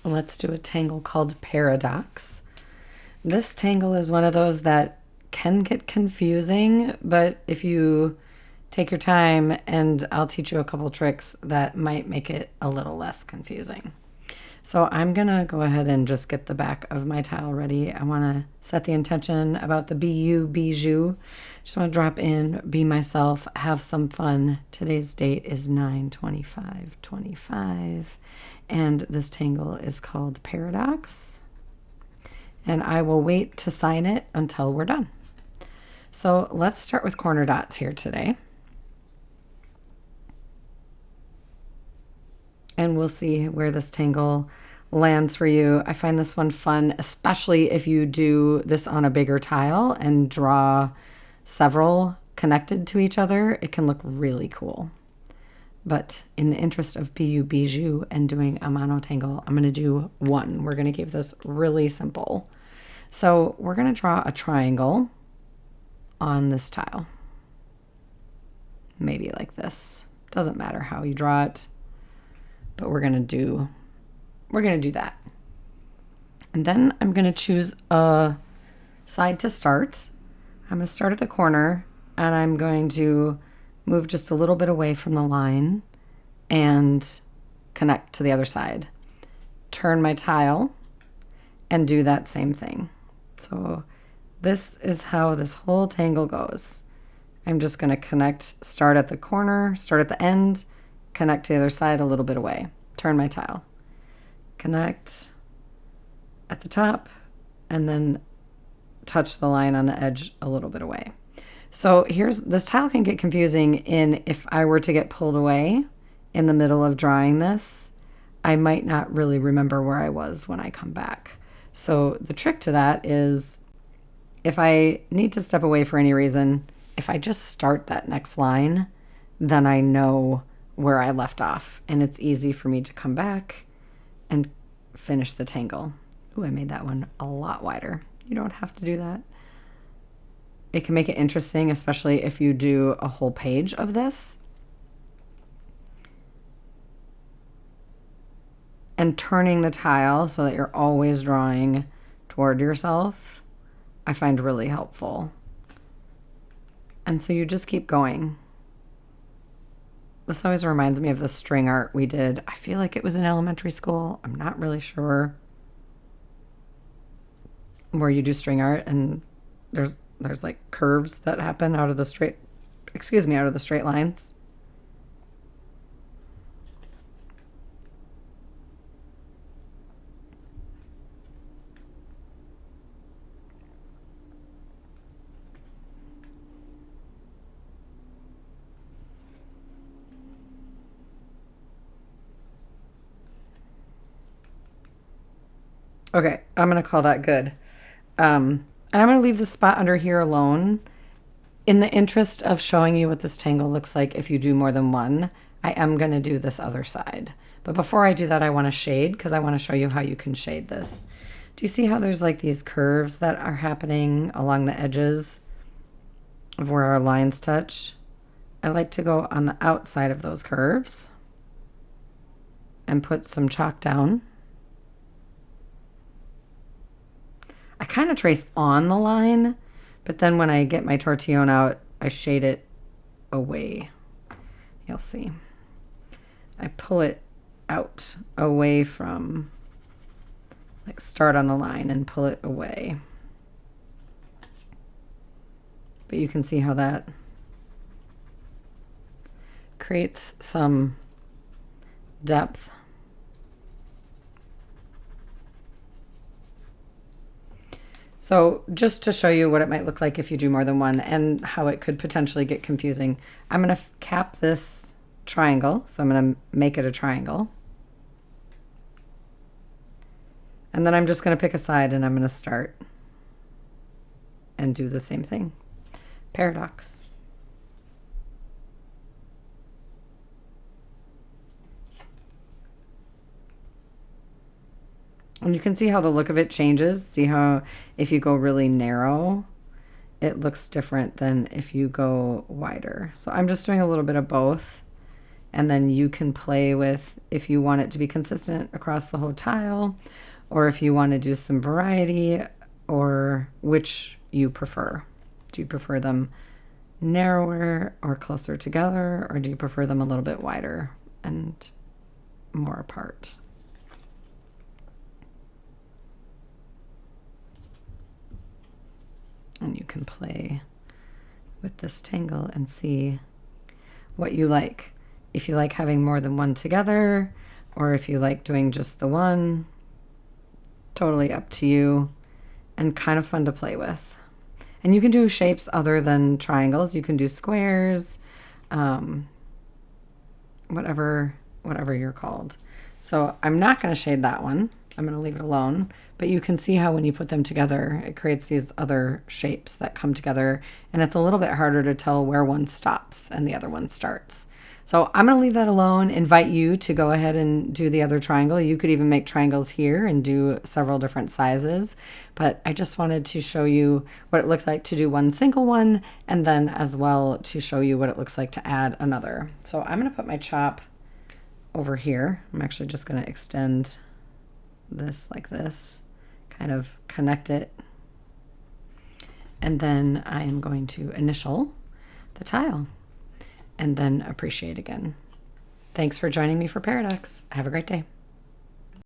let's do a tangle called Paradox. This tangle is one of those that can get confusing, but if you take your time and I'll teach you a couple tricks that might make it a little less confusing. So I'm gonna go ahead and just get the back of my tile ready. I wanna set the intention about the YOU Bijou. Just wanna drop in, be myself, have some fun. Today's date is 9/25/25, and this tangle is called Paradox. And I will wait to sign it until we're done. So let's start with corner dots here today. And we'll see where this tangle lands for you. I find this one fun, especially if you do this on a bigger tile and draw several connected to each other. It can look really cool. But in the interest of YOU Bijou and doing a mono tangle, I'm going to do one. We're going to keep this really simple. So we're going to draw a triangle on this tile. Maybe like this. Doesn't matter how you draw it, but we're going to do that. And then I'm going to choose a side to start. I'm going to start at the corner, and I'm going to move just a little bit away from the line and connect to the other side. Turn my tile and do that same thing. So this is how this whole tangle goes. I'm just going to connect, start at the corner, start at the end, connect to the other side a little bit away. Turn my tile. Connect at the top, and then touch the line on the edge a little bit away. So this tile can get confusing if I were to get pulled away in the middle of drawing this, I might not really remember where I was when I come back. So the trick to that is if I need to step away for any reason, if I just start that next line, then I know where I left off, and it's easy for me to come back and finish the tangle. Ooh, I made that one a lot wider. You don't have to do that. It can make it interesting, especially if you do a whole page of this. And turning the tile so that you're always drawing toward yourself, I find really helpful. And so you just keep going. This always reminds me of the string art we did. I feel like it was in elementary school. I'm not really sure. Where you do string art and there's like curves that happen out of the straight lines. Okay, I'm going to call that good. And I'm going to leave the spot under here alone. In the interest of showing you what this tangle looks like if you do more than one, I am going to do this other side. But before I do that, I want to shade because I want to show you how you can shade this. Do you see how there's like these curves that are happening along the edges of where our lines touch? I like to go on the outside of those curves and put some chalk down. I kind of trace on the line, but then when I get my Tortillion out, I shade it away. You'll see. I pull it out away from, like start on the line and pull it away. But you can see how that creates some depth. So just to show you what it might look like if you do more than one and how it could potentially get confusing, I'm going to cap this triangle. So I'm going to make it a triangle. And then I'm just going to pick a side and I'm going to start and do the same thing. Paradox. And you can see how the look of it changes. See how if you go really narrow, it looks different than if you go wider. So I'm just doing a little bit of both And then you can play with if you want it to be consistent across the whole tile, or if you want to do some variety, or which you prefer. Do you prefer them narrower or closer together, or do you prefer them a little bit wider and more apart? And you can play with this tangle and see what you like. If you like having more than one together, or if you like doing just the one, totally up to you, and kind of fun to play with. And you can do shapes other than triangles. You can do squares, whatever you're called. So I'm not going to shade that one. I'm going to leave it alone. But you can see how when you put them together, it creates these other shapes that come together. And it's a little bit harder to tell where one stops and the other one starts. So I'm going to leave that alone, invite you to go ahead and do the other triangle. You could even make triangles here and do several different sizes. But I just wanted to show you what it looks like to do one single one, and then as well to show you what it looks like to add another. So I'm going to put my chop over here. I'm actually just going to extend this like this, kind of connect it. And then I am going to initial the tile. And then appreciate again. Thanks for joining me for Paradox. Have a great day.